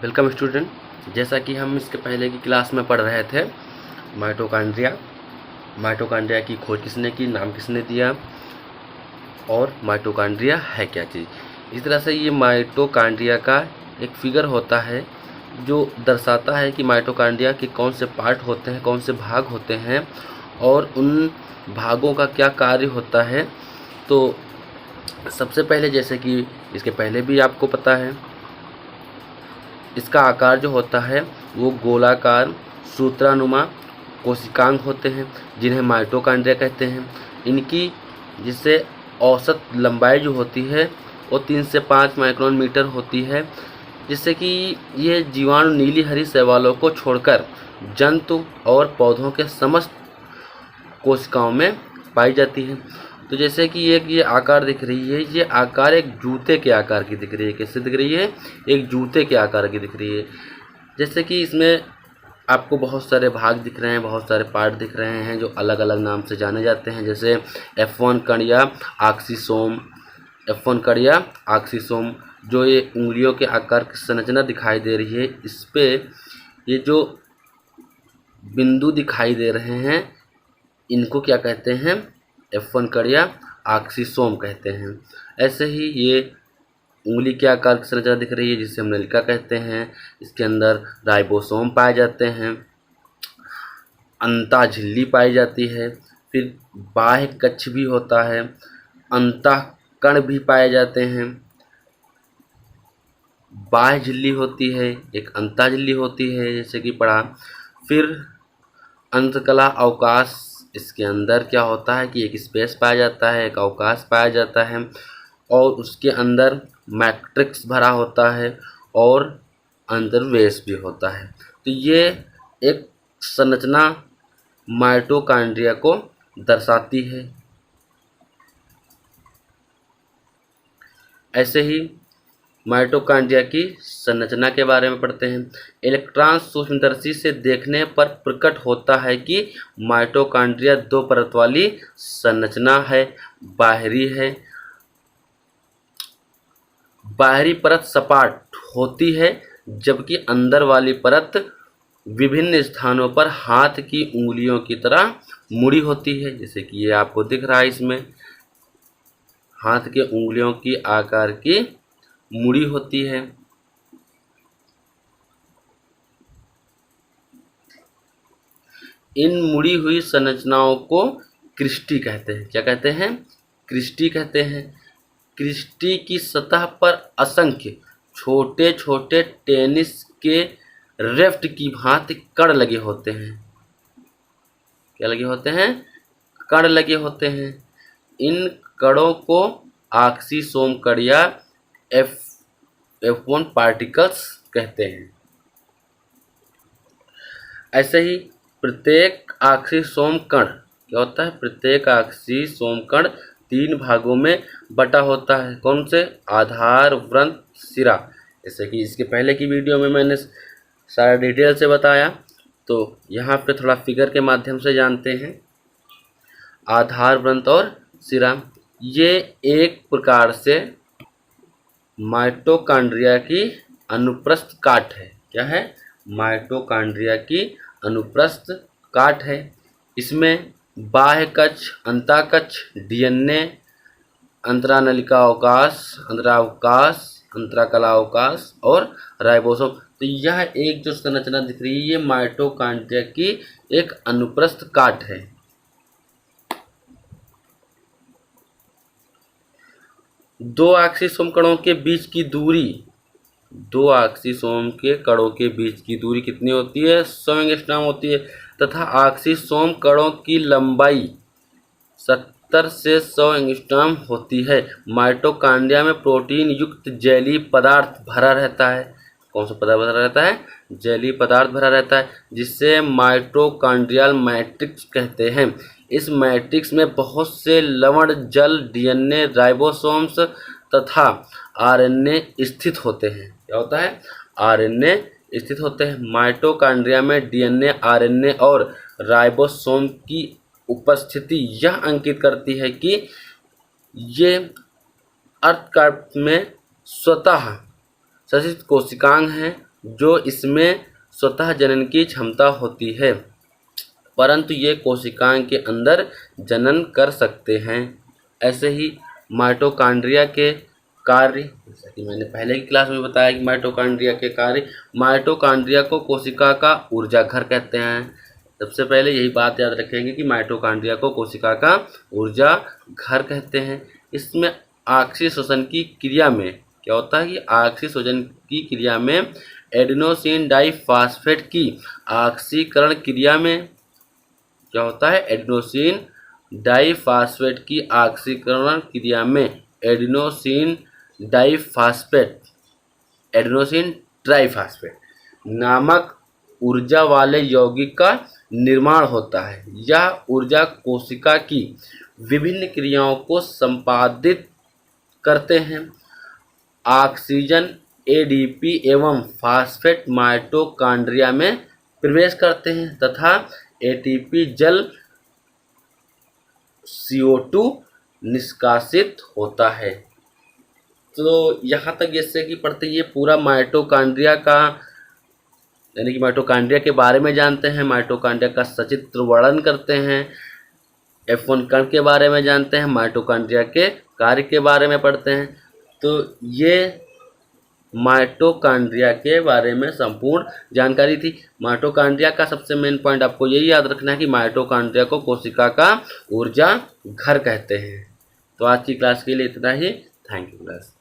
Welcome student. जैसा कि हम इसके पहले की क्लास में पढ़ रहे थे माइटोकॉन्ड्रिया की खोज किसने की, नाम किसने दिया और माइटोकॉन्ड्रिया है क्या चीज़। इस तरह से ये माइटोकॉन्ड्रिया का एक फिगर होता है जो दर्शाता है कि माइटोकॉन्ड्रिया के कौन से पार्ट होते हैं, कौन से भाग होते हैं और उन भागों का क्या कार्य होता है। तो सबसे पहले, जैसे कि इसके पहले भी आपको पता है, इसका आकार जो होता है वो गोलाकार सूत्रानुमा कोशिकांग होते हैं जिन्हें माइटोकॉन्ड्रिया कहते हैं। इनकी जिससे औसत लंबाई जो होती है वो 3 से 5 माइक्रोन मीटर होती है, जिससे कि ये जीवाणु नीली हरी शैवालों को छोड़कर जंतु और पौधों के समस्त कोशिकाओं में पाई जाती है। तो जैसे कि ये आकार दिख रही है, ये आकार एक जूते के आकार की दिख रही है। कैसे दिख रही है? एक जूते के आकार की दिख रही है। जैसे कि इसमें आपको बहुत सारे भाग दिख रहे हैं, बहुत सारे पार्ट दिख रहे हैं जो अलग अलग नाम से जाने जाते हैं, जैसे F1 कण या ऑक्सीसोम, जो ये उंगलियों के आकार की संरचना दिखाई दे रही है, इस पे ये जो बिंदु दिखाई दे रहे हैं इनको क्या कहते हैं? F1 कण या ऑक्सीसोम कहते हैं। ऐसे ही ये उंगली के आकार की संरचना दिख रही है जिसे हम नलिका कहते हैं। इसके अंदर राइबोसोम पाए जाते हैं, अंतः झिल्ली पाई जाती है, फिर बाह्य कक्ष भी होता है, अंतःकण भी पाए जाते हैं। बाह्य झिल्ली होती है, एक अंतः झिल्ली होती है जैसे कि पढ़ा। फिर अंतकला अवकाश, इसके अंदर क्या होता है कि एक स्पेस पाया जाता है, एक अवकाश पाया जाता है और उसके अंदर मैट्रिक्स भरा होता है और अंतर्वेश भी होता है। तो ये एक संरचना माइटोकॉन्ड्रिया को दर्शाती है। ऐसे ही माइटोकॉन्ड्रिया की संरचना के बारे में पढ़ते हैं। इलेक्ट्रॉन सूक्ष्मदर्शी से देखने पर प्रकट होता है कि माइटोकॉन्ड्रिया 2 परत वाली संरचना है। बाहरी परत सपाट होती है जबकि अंदर वाली परत विभिन्न स्थानों पर हाथ की उंगलियों की तरह मुड़ी होती है। जैसे कि ये आपको दिख रहा है, इसमें हाथ के उंगलियों की आकार की मुड़ी होती है। इन मुड़ी हुई संरचनाओं को क्रिस्टी कहते हैं। क्या कहते हैं? क्रिस्टी कहते हैं। क्रिस्टी की सतह पर असंख्य छोटे छोटे टेनिस के रेफ्ट की भांति कण लगे होते हैं। क्या लगे होते हैं? कण लगे होते हैं। इन कणों को ऑक्सीसोम कण या F1 पार्टिकल्स कहते हैं। ऐसे ही प्रत्येक ऑक्सीसोम कण क्या होता है? प्रत्येक ऑक्सीसोम कण 3 भागों में बटा होता है। कौन से? आधार, वृंत, सिरा। जैसे कि इसके पहले की वीडियो में मैंने सारा डिटेल से बताया, तो यहाँ पे थोड़ा फिगर के माध्यम से जानते हैं। आधार, वृंत और सिरा ये एक प्रकार से माइटोकॉन्ड्रिया की अनुप्रस्थ काट है। क्या है? माइटोकॉन्ड्रिया की अनुप्रस्थ काट है। इसमें बाह्य कक्ष, अंतःकक्ष, डीएनए, अंतरानलिका अवकाश, अंतरावकाश, अंतराकला अवकाश और राइबोसोम। तो यह एक जो संरचना दिख रही है ये माइटोकॉन्ड्रिया की एक अनुप्रस्थ काट है। दो ऑक्सीसोम कणों के बीच की दूरी कितनी होती है? 100 एंगस्ट्रॉम होती है तथा ऑक्सीसोम कणों की लंबाई 70 से 100 एंगस्ट्रॉम होती है। माइटोकॉन्ड्रिया में प्रोटीन युक्त जेली पदार्थ भरा रहता है। कौन सा पदार्थ भरा रहता है? जेली पदार्थ भरा रहता है, जिसे माइटोकॉन्ड्रियल मैट्रिक्स कहते हैं। इस मैट्रिक्स में बहुत से लवण, जल, डीएनए, राइबोसोम्स तथा आरएनए स्थित होते हैं। क्या होता है? आरएनए स्थित होते हैं। माइटोकॉन्ड्रिया में डीएनए, आरएनए और राइबोसोम की उपस्थिति यह अंकित करती है कि ये अर्धकाय में स्वतः संश्लेषित कोशिकांग हैं जो इसमें स्वतः जनन की क्षमता होती है, परंतु ये कोशिकाएं के अंदर जनन कर सकते हैं। ऐसे ही माइटोकॉन्ड्रिया के कार्य, जैसा कि मैंने पहले की क्लास में बताया कि माइटोकॉन्ड्रिया के कार्य, माइटोकॉन्ड्रिया को कोशिका का ऊर्जा घर कहते हैं। सबसे पहले यही बात याद रखेंगे कि माइटोकॉन्ड्रिया को कोशिका का ऊर्जा घर कहते हैं। इसमें ऑक्सीय श्वसन की क्रिया में क्या होता है कि ऑक्सीय श्वसन की क्रिया में एडेनोसिन डाइफॉस्फेट की ऑक्सीकरण क्रिया में क्या होता है, एडेनोसिन डाइफॉस्फेट की ऑक्सीकरण क्रिया में एडेनोसिन डाइफॉस्फेट, एडेनोसिन ट्राइफॉस्फेट नामक ऊर्जा वाले यौगिक का निर्माण होता है। यह ऊर्जा कोशिका की विभिन्न क्रियाओं को संपादित करते हैं। ऑक्सीजन, एडीपी एवं फास्फेट माइटोकॉन्ड्रिया में प्रवेश करते हैं तथा एटीपी जल CO2 निष्कासित होता है। तो यहाँ तक जैसे कि पढ़ते ये पूरा माइटोकॉन्ड्रिया का यानी कि माइटोकॉन्ड्रिया के बारे में जानते हैं, माइटोकॉन्ड्रिया का सचित्र वर्णन करते हैं, F1 कण के बारे में जानते हैं, माइटोकॉन्ड्रिया के कार्य के बारे में पढ़ते हैं। तो ये माइटोकॉन्ड्रिया के बारे में संपूर्ण जानकारी थी। माइटोकॉन्ड्रिया का सबसे मेन पॉइंट आपको यही याद रखना है कि माइटोकॉन्ड्रिया को कोशिका का ऊर्जा घर कहते हैं। तो आज की क्लास के लिए इतना ही। Thank you class.